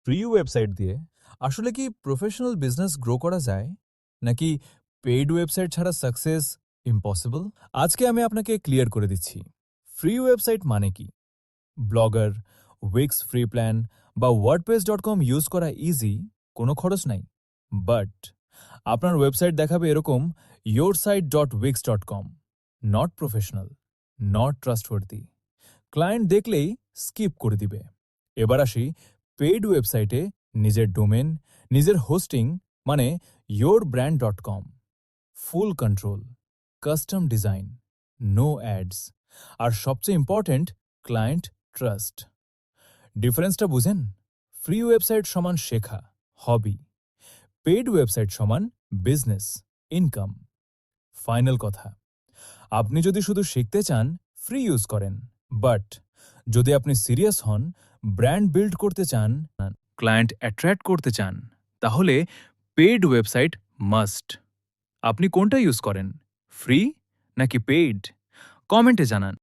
Free website দিয়ে আসলে কি প্রফেশনাল বিজনেস গ্রো করা যায়, নাকি পেইড ওয়েবসাইট ছাড়া সাকসেস ইম্পসিবল? আজকে আমি আপনাকে ক্লিয়ার করে দিচ্ছি ফ্রি ওয়েবসাইট মানে কি। ব্লগার, উইক্স ফ্রি প্ল্যান বা ওয়ার্ডপ্রেস.com ইউজ করা ইজি, কোনো খরচ নাই। বাট আপনার ওয়েবসাইট দেখাবে এরকম yoursite.wix.com, not professional, not trustworthy. Client দেখলেই স্কিপ করে দিবে। এবার আসি পেইড ওয়েবসাইটে নিজের ডোমেন, নিজের হোস্টিং মানে yourbrand.com, full control, custom design, no ads, আর সবচেয়ে ইম্পর্ট্যান্ট ক্লায়েন্ট ট্রাস্ট। ডিফারেন্সটা বুঝেন? ফ্রি ওয়েবসাইট সমান শেখা, হবি। পেইড ওয়েবসাইট সমান বিজনেস, ইনকাম। ফাইনাল কথা, আপনি যদি শুধু শিখতে চান ফ্রি ইউজ করেন, বাট যদি আপনি সিরিয়াস হন, ব্র্যান্ড বিল্ড করতে চান, ক্লায়েন্ট অ্যাট্রাক্ট করতে চান, তাহলে পেইড ওয়েবসাইট মাস্ট। আপনি কোনটা ইউজ করেন, ফ্রি নাকি পেইড? কমেন্টে জানান।